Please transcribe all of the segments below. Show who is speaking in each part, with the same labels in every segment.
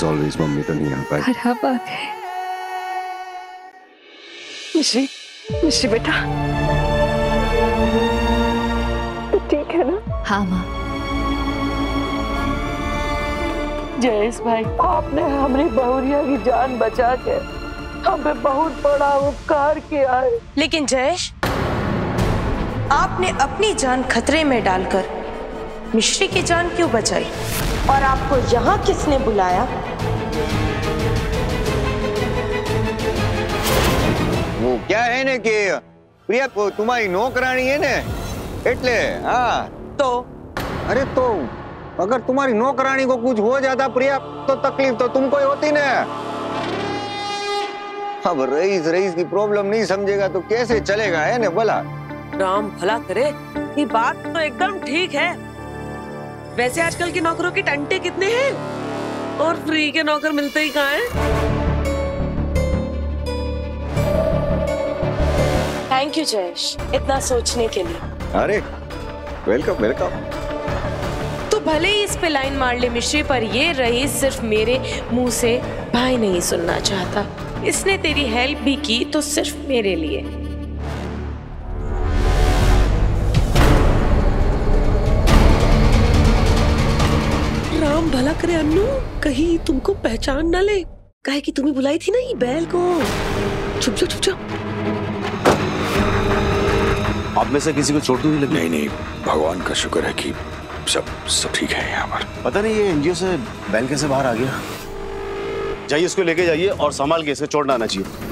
Speaker 1: As always mummy तो नहीं आ पाई।
Speaker 2: खराब बात है। मिश्री, मिश्री बेटा, तो ठीक है ना?
Speaker 3: हाँ माँ।
Speaker 2: जयेश भाई, आपने हमारी बहुरिया की जान बचा के हमें बहुत बड़ा उपकार किया है।
Speaker 4: लेकिन जयेश, आपने अपनी जान खतरे में डालकर मिश्री की जान क्यों बचाई? और आपको यहाँ किसने बुलाया?
Speaker 5: वो क्या है ने कि प्रिया को तुम्हारी नौकरानी है ने એટલે हाँ
Speaker 4: तो
Speaker 5: अरे तो अगर तुम्हारी नौकरानी को कुछ हो जाता प्रिया तो तकलीफ तो तुमको ही होती ना। अब रईस की प्रॉब्लम नहीं समझेगा तो कैसे चलेगा है ने भला।
Speaker 6: राम भला करे, ये बात तो एकदम ठीक है। वैसे आजकल के नौकरों के टंटे कितने हैं और फ्री के नौकर मिलते ही कहाँ हैं।
Speaker 4: थैंक यू जयेश, इतना सोचने के लिए।
Speaker 5: अरे वेलकम वेलकम।
Speaker 4: तो भले ही इस पे लाइन मार ले मिश्री, पर ये रईस सिर्फ मेरे मुंह से भाई नहीं सुनना चाहता। इसने तेरी हेल्प भी की तो सिर्फ मेरे लिए।
Speaker 6: राम भला करे अन्नू, कहीं तुमको पहचान न ले। काहे कि तुम्हें बुलाई थी ना ये बैल को। छुप जाओ छुप जाओ।
Speaker 1: आप में से किसी को चोट तो नहीं लगी? नहीं, भगवान का शुक्र है कि सब ठीक है यहाँ पर।
Speaker 7: पता नहीं ये एनजीओ से बैल कैसे बाहर आ गया। जाइए इसको लेके जाइए और संभाल के, इसके चोट ना आना चाहिए।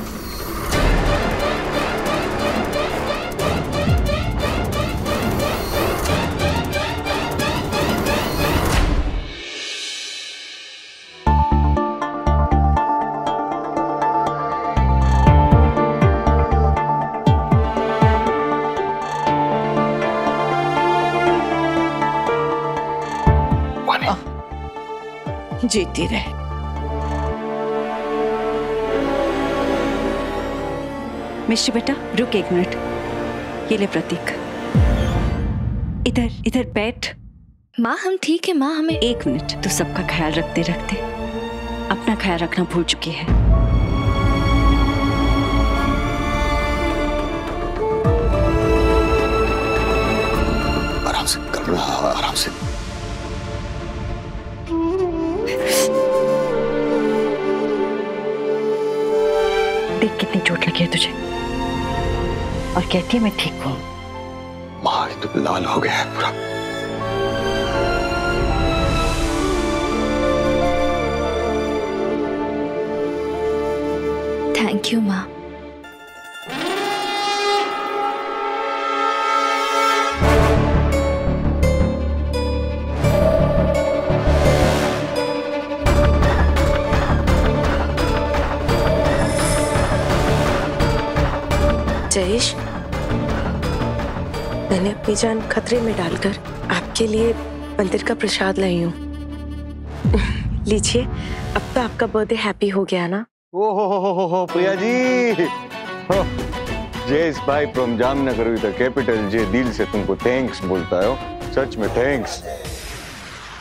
Speaker 2: जीती रहे।
Speaker 3: मिश्री बेटा रुक एक मिनट, ये ले प्रतीक, इधर इधर बैठ।
Speaker 8: माँ हम ठीक है माँ, हमें
Speaker 3: एक मिनट, तू सबका ख्याल रखते रखते अपना ख्याल रखना भूल चुकी है।
Speaker 1: आराम से कल्पना, आराम से।
Speaker 3: देख कितनी चोट लगी है तुझे, और कहती है मैं ठीक हूँ।
Speaker 1: माँ तो लाल हो गया है पूरा।
Speaker 8: थैंक यू माँ।
Speaker 4: जयेश, मैंने अपनी जान खतरे में डालकर आपके लिए मंदिर का प्रसाद लाई हूँ। लीजिए, अब तो आपका बर्थडे हैप्पी हो गया ना।
Speaker 5: ओहो प्रिया जी, जयेश भाई from Jamnagar with the capital J दिल से तुमको थैंक्स बोलता है। सच में थैंक्स।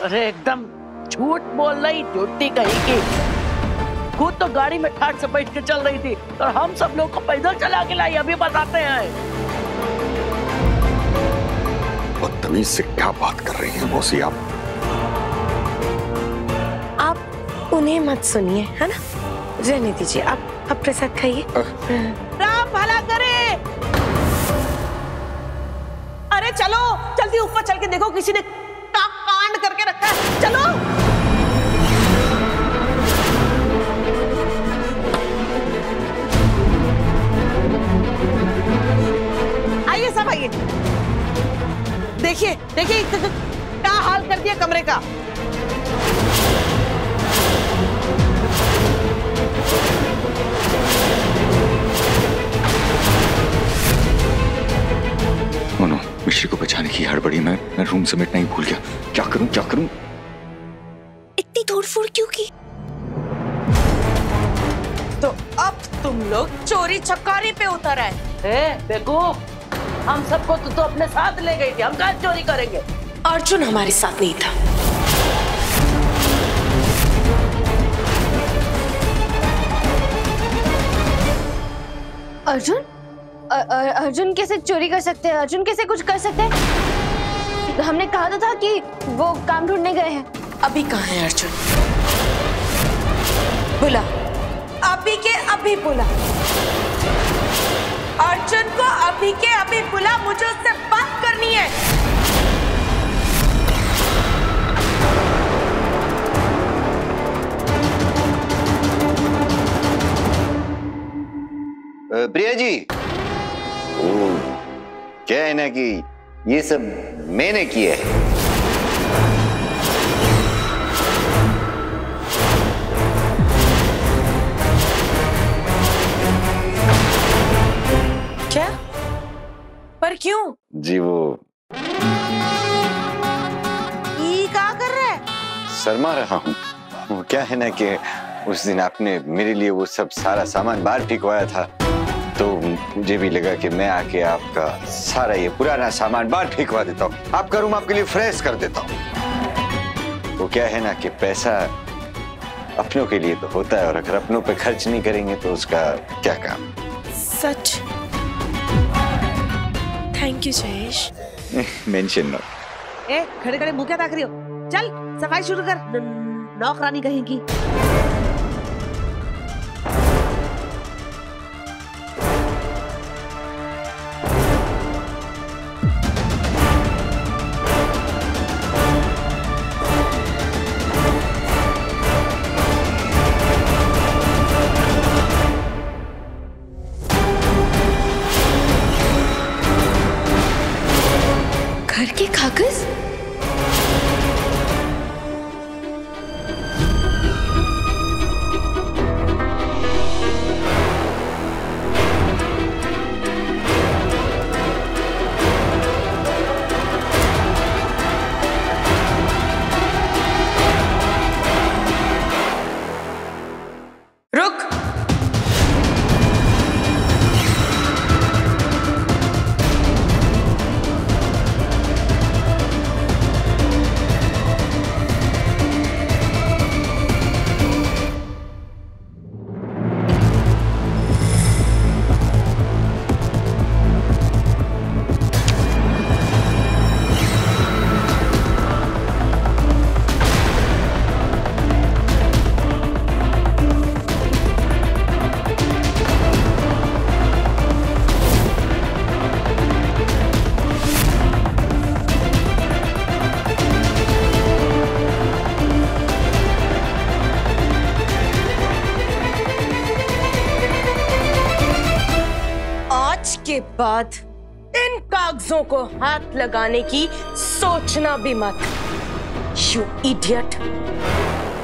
Speaker 6: अरे एकदम झूठ बोल रही, झूठी कहीं की। खुद तो गाड़ी में ठाट से बैठ के चल रही थी और हम सब लोग को पैदल चला के लाई। अभी बताते हैं।
Speaker 1: बदतमीज से क्या बात कर रही हैं मौसी आप?
Speaker 4: आप उन्हें मत सुनिए, है ना, रहने दीजिए। आप प्रसाद खाइए।
Speaker 6: राम भला करे। अरे चलो जल्दी ऊपर चल के देखो, किसी ने कांड करके रखा है। चलो आइए सब आइए। देखिए देखिए क्या हाल कर दिया कमरे का।
Speaker 1: मोनो, मिश्री को बचाने की हड़बड़ी में मैं रूम समेटना ही भूल गया। क्या करूं क्या करूं?
Speaker 8: इतनी तोड़फोड़ क्यों की?
Speaker 4: तो अब तुम लोग चोरी चकारी पे उतर आए।
Speaker 6: देखो, हम सबको तो अपने साथ ले गई थी, हम कहाँ चोरी करेंगे।
Speaker 4: अर्जुन हमारे साथ नहीं था।
Speaker 8: अर्जुन अर्जुन कैसे चोरी कर सकते हैं? अर्जुन कैसे कुछ कर सकते हैं? हमने कहा तो था कि वो काम ढूंढने गए हैं।
Speaker 4: अभी कहाँ है अर्जुन? बुला, अभी के अभी बुला अर्जुन को, अभी के अभी बुला, मुझे उससे बात करनी है।
Speaker 5: प्रिया जी, क्या है ना कि ये सब मैंने किया है।
Speaker 4: क्या? पर क्यों?
Speaker 5: जी वो
Speaker 4: ये क्या कर रहा है?
Speaker 5: शर्मा रहा हूँ। वो क्या है ना कि उस दिन आपने मेरे लिए वो सब सारा सामान बाहर फेंकवाया था, तो मुझे भी लगा कि मैं आके आपका सारा ये पुराना सामान बाहर फेंकवा देता हूँ, आपका रूम आपके लिए फ्रेश कर देता हूँ। वो क्या है ना कि पैसा अपनों के लिए तो होता है, और अगर अपनों पे खर्च नहीं करेंगे तो उसका क्या काम।
Speaker 4: सच? Thank you Jayesh.
Speaker 5: Mention no.
Speaker 9: ए, खड़े खड़े मुंह क्या ताक रही हो? चल सफाई शुरू कर, नौकरानी कहेगी।
Speaker 8: घर के कागज?
Speaker 4: रुक। के बाद इन कागजों को हाथ लगाने की सोचना भी मत। यू इडियट,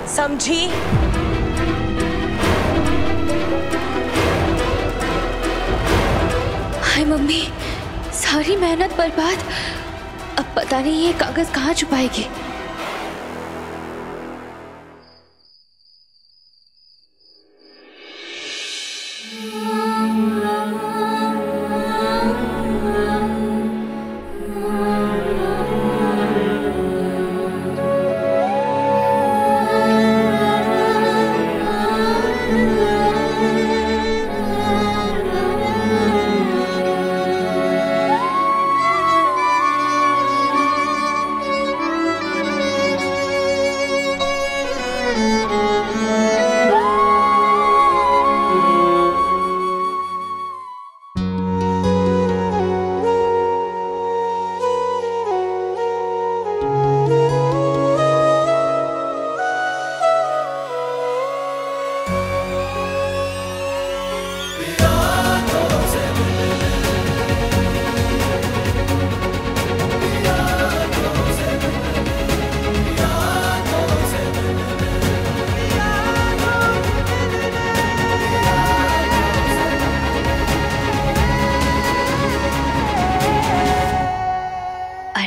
Speaker 4: समझी?
Speaker 8: हाय मम्मी, सारी मेहनत बर्बाद। अब पता नहीं ये कागज कहाँ छुपाएगी।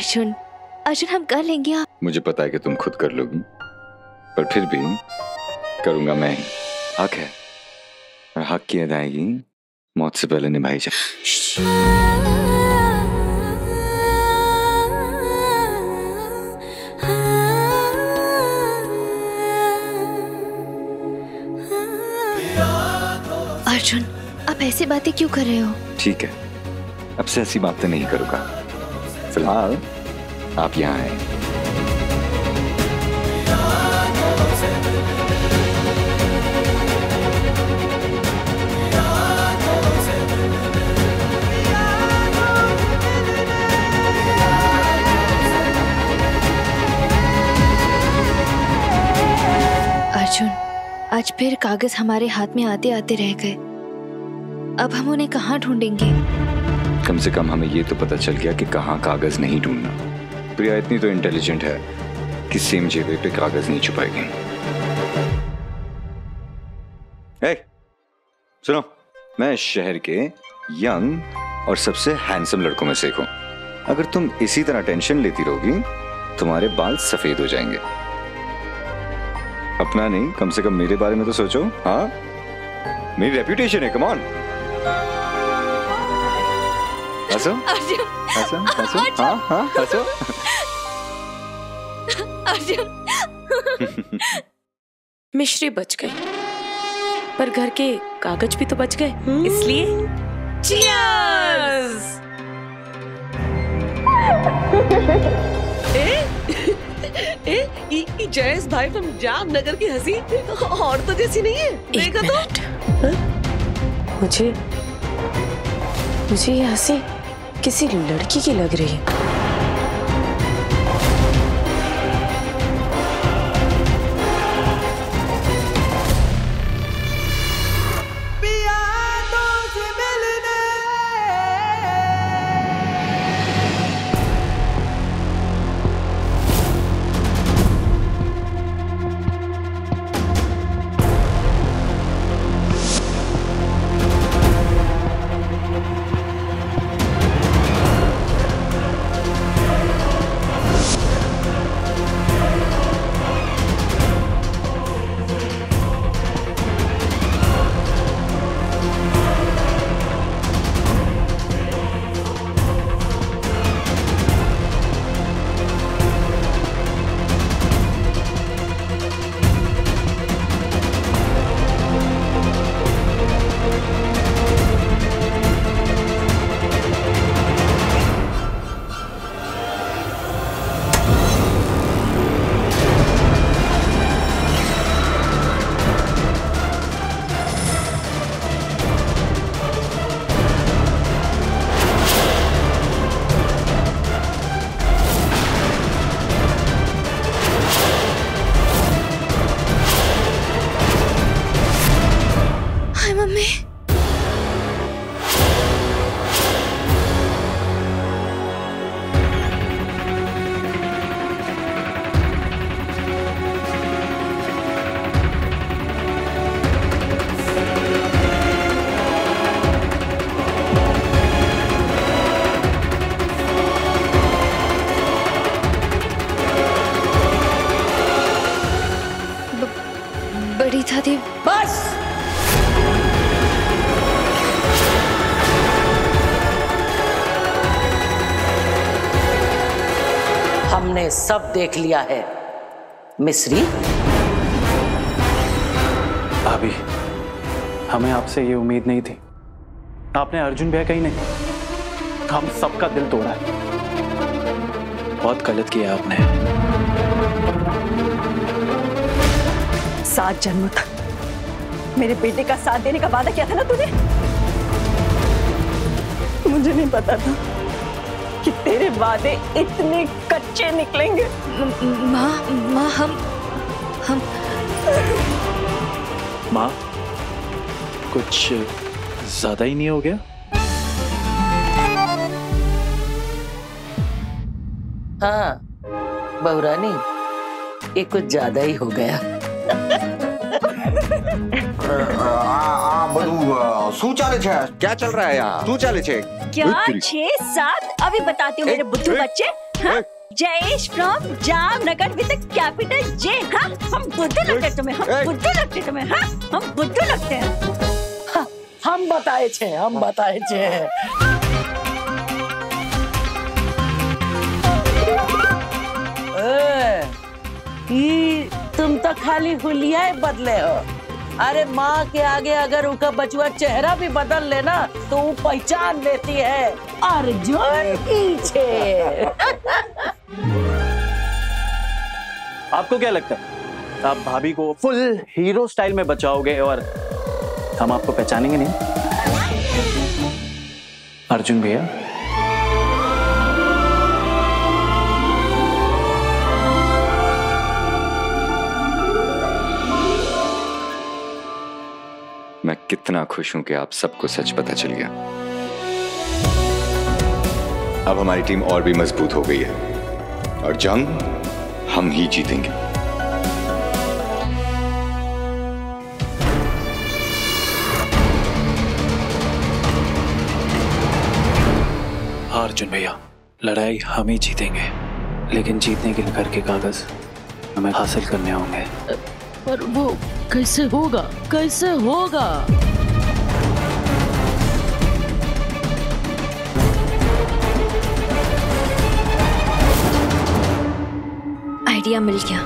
Speaker 8: अर्जुन, अर्जुन हम कर लेंगे। आप
Speaker 1: मुझे पता है कि तुम खुद कर लोगी, पर फिर भी करूंगा मैं ही। हक है, और हक की अदायगी मौत से पहले निभाई जाए।
Speaker 8: अर्जुन, आप ऐसी बातें क्यों कर रहे हो?
Speaker 1: ठीक है, अब से ऐसी बातें नहीं करूंगा। फिलहाल आप यहाँ आए।
Speaker 8: अर्जुन, आज फिर कागज हमारे हाथ में आते आते रह गए। अब हम उन्हें कहाँ ढूंढेंगे?
Speaker 1: कम से कम हमें ये तो पता चल गया कि कहाँ कागज नहीं ढूंढना। प्रिया इतनी तो इंटेलिजेंट है कि सेम जेब पे कागज नहीं छुपाएगी। सुनो, मैं इस शहर के यंग और सबसे हैंडसम लड़कों में से एक हूं। अगर तुम इसी तरह टेंशन लेती रहोगी तुम्हारे बाल सफेद हो जाएंगे। अपना नहीं, कम से कम मेरे बारे में तो सोचो। हाँ, मेरी रेपुटेशन है। कम ऑन, हंसो हंसो हंसो। हाँ हाँ हंसो।
Speaker 4: मिश्री बच गई, पर घर के कागज भी तो बच गए, इसलिए चीयर्स।
Speaker 9: जयेश भाई, तुम जामनगर की हंसी औरतों जैसी नहीं है। देखो तो
Speaker 4: मुझे ये हंसी किसी लड़की की लग रही है।
Speaker 8: बड़ी दादी,
Speaker 6: बस हमने सब देख लिया है। मिश्री,
Speaker 10: भाभी, हमें आपसे ये उम्मीद नहीं थी। आपने अर्जुन भैया कहीं नहीं, हम सबका दिल तोड़ा है। बहुत गलत किया आपने।
Speaker 3: 7 जन्मों तक मेरे बेटे का साथ देने का वादा किया था ना तूने। मुझे नहीं पता था कि तेरे वादे इतने कच्चे निकलेंगे।
Speaker 8: माँ, हम
Speaker 10: माँ, कुछ ज्यादा ही नहीं हो गया?
Speaker 6: हाँ बहुरानी, ये कुछ ज्यादा ही हो गया।
Speaker 5: શું ચાલે છે? क्या चल रहा है यहाँ? શું ચાલે છે?
Speaker 3: क्या 6-7 अभी बताती हूँ मेरे बुद्धू बच्चे। हाँ? Jayesh from Jamnagar with capital J. हाँ, हम बुद्धू लगते तुम्हें, हम बुद्धू लगते तुम्हें। हाँ, हम बुद्धू लगते हैं।
Speaker 6: हाँ, हम बताए छे, हम बताए छे। तुम तो खाली हुलिया बदले हो। अरे माँ के आगे अगर उनका बचुआ चेहरा भी बदल लेना तो वो पहचान लेती है अर्जुन पीछे।
Speaker 10: आपको क्या लगता है आप भाभी को फुल हीरो स्टाइल में बचाओगे और हम आपको पहचानेंगे नहीं? अर्जुन भैया,
Speaker 1: मैं कितना खुश हूं कि आप सबको सच पता चल गया। अब हमारी टीम और भी मजबूत हो गई है और जंग हम ही जीतेंगे।
Speaker 10: अर्जुन भैया, लड़ाई हम ही जीतेंगे, लेकिन जीतने के लिए घर के कागज हमें हासिल करने होंगे।
Speaker 6: पर वो कैसे होगा, कैसे होगा?
Speaker 8: आइडिया मिल गया।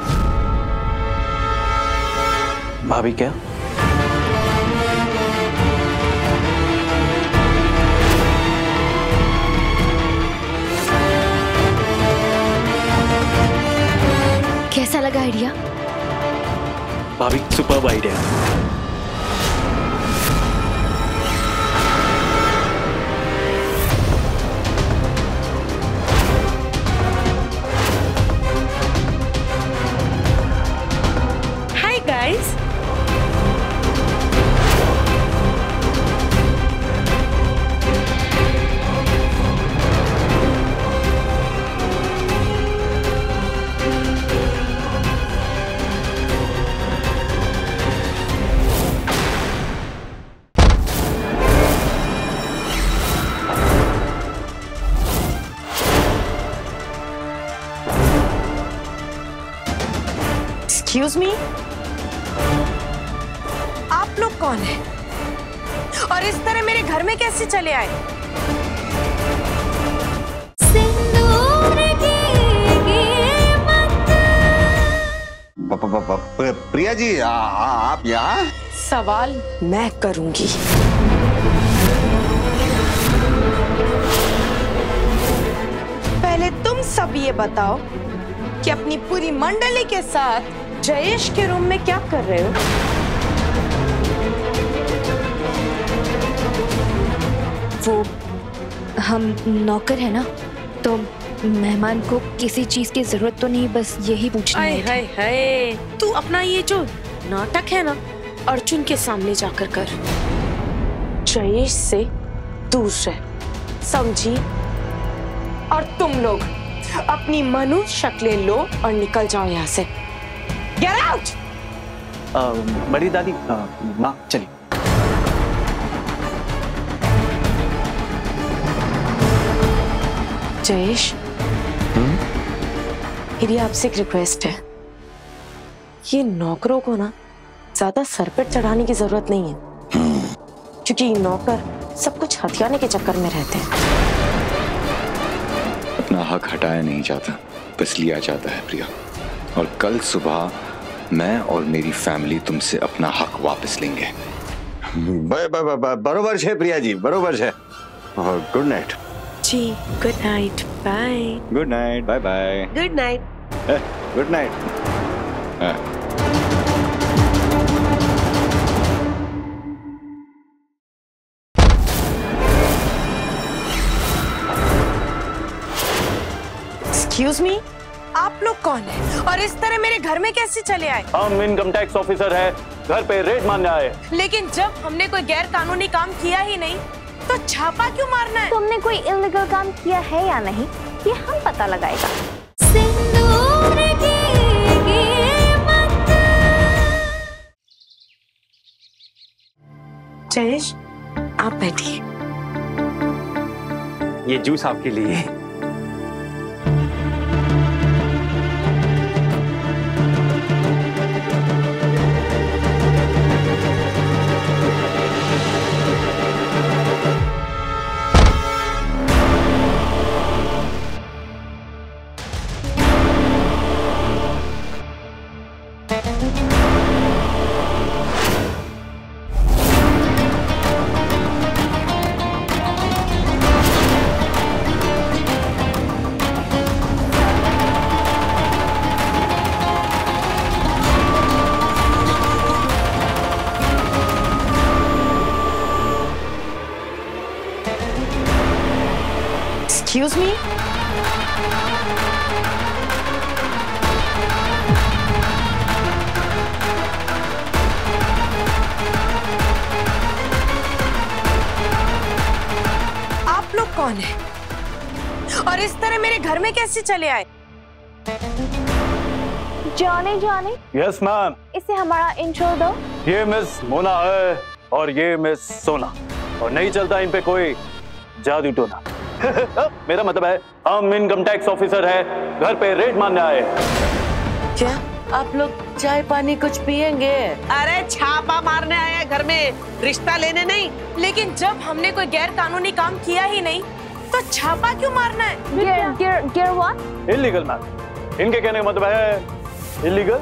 Speaker 10: भाभी क्या?
Speaker 8: कैसा लगा आइडिया?
Speaker 10: भाभी superb idea.
Speaker 4: Hi guys, excuse me, आप लोग कौन हैं? और इस तरह मेरे घर में कैसे चले आए?
Speaker 5: प्रिया जी, आप यहाँ?
Speaker 4: सवाल मैं करूंगी। पहले तुम सब ये बताओ कि अपनी पूरी मंडली के साथ जयेश के रूम में क्या कर रहे हो?
Speaker 8: वो हम नौकर है ना, तो मेहमान को किसी चीज की जरूरत तो नहीं, बस यही पूछना है।
Speaker 4: हाय हाय, तू अपना ये जो नाटक है ना अर्जुन के सामने जाकर कर। जयेश से दूर रह, समझी? और तुम लोग अपनी मनुष्य शक्लें लो और निकल जाओ यहाँ से। Get out!
Speaker 10: बड़ी दादी, माँ चलिए।
Speaker 4: जयेश, मेरी आपसे एक रिक्वेस्ट है, ये नौकरों को ना ज्यादा सर पर चढ़ाने की जरूरत नहीं है, क्योंकि ये नौकर सब कुछ हथियाने के चक्कर में रहते हैं।
Speaker 1: अपना हक हटाया नहीं जाता, बस लिया जाता है प्रिया। और कल सुबह मैं और मेरी फैमिली तुमसे अपना हक वापस लेंगे।
Speaker 5: बरोबर है प्रिया जी, बरोबर है। और गुड नाइट
Speaker 4: जी, good night, bye.
Speaker 1: Good night, bye bye.
Speaker 9: Good night.
Speaker 5: Good night.
Speaker 4: Excuse me, आप लोग कौन हैं? और इस तरह मेरे घर में कैसे चले आए?
Speaker 10: हम इनकम टैक्स ऑफिसर है, घर पे रेड मारने आए।
Speaker 4: लेकिन जब हमने कोई गैर कानूनी काम किया ही नहीं, तो छापा क्यों मारना है?
Speaker 8: तुमने कोई इल्लीगल काम किया है या नहीं, ये हम पता लगाएगा।
Speaker 4: जयेश, आप बैठिए।
Speaker 10: ये जूस आपके लिए।
Speaker 4: और इस तरह मेरे घर में कैसे चले आए?
Speaker 8: जाने जाने
Speaker 10: यस मैम।
Speaker 8: इसे हमारा इंट्रो दो।
Speaker 10: ये मिस मोना है और ये मिस सोना, और नहीं चलता इन पे कोई जादू टोना। मेरा मतलब है हम इनकम टैक्स ऑफिसर है, घर पे रेड मारने आए।
Speaker 2: क्या आप लोग चाय पानी कुछ पियेंगे?
Speaker 9: अरे छापा मारने आए हैं घर में, रिश्ता लेने नहीं।
Speaker 4: लेकिन जब हमने कोई गैर कानूनी काम किया ही नहीं तो छापा क्यों मारना है?
Speaker 8: गिर व्हाट?
Speaker 10: इलीगल मैम, इनके कहने का मतलब है illegal.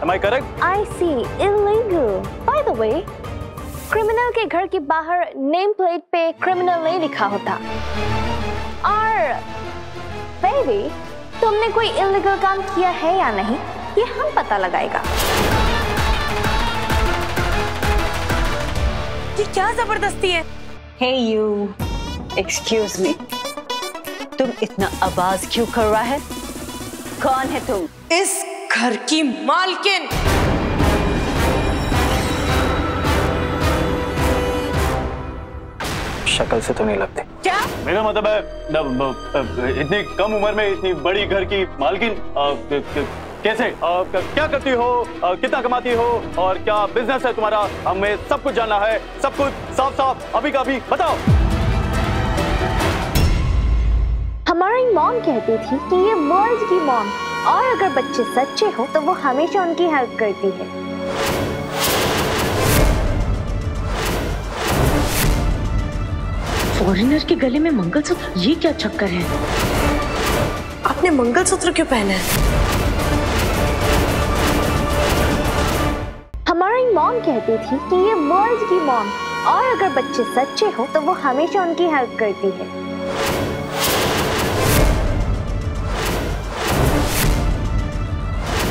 Speaker 10: Am I correct?
Speaker 8: I see, illegal. By the way, criminal के घर के बाहर नेम प्लेट पे क्रिमिनल नहीं लिखा होता। और बेबी, तुमने कोई इलीगल काम किया है या नहीं, ये हम पता लगाएगा।
Speaker 4: ये क्या जबरदस्ती है?
Speaker 3: Hey you, excuse me, तुम इतना आवाज क्यों कर रहा है? कौन है तुम?
Speaker 4: इस घर की मालकिन।
Speaker 10: शक्ल से तो नहीं लगते।
Speaker 4: क्या?
Speaker 10: मेरा मतलब है इतनी कम उम्र में इतनी बड़ी घर की मालकिन कैसे? क्या करती हो? कितना कमाती हो? और क्या बिजनेस है तुम्हारा? हमें सब कुछ जानना है, सब कुछ साफ साफ अभी का अभी बताओ।
Speaker 8: हमारी मॉम कहती थी कि ये वर्ल्ड की मॉम, और अगर बच्चे सच्चे हो तो वो हमेशा उनकी हेल्प करती है।
Speaker 2: फॉरेनर के गले में मंगलसूत्र, ये क्या चक्कर है?
Speaker 4: आपने मंगलसूत्र क्यों पहना है?
Speaker 8: हमारी मॉम कहती थी कि ये वर्ल्ड की मॉम, और अगर बच्चे सच्चे हो तो वो हमेशा उनकी हेल्प करती है।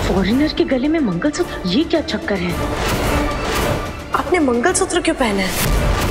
Speaker 2: फॉरेनर के गले में मंगलसूत्र, ये क्या चक्कर है?
Speaker 4: आपने मंगलसूत्र क्यों पहना है?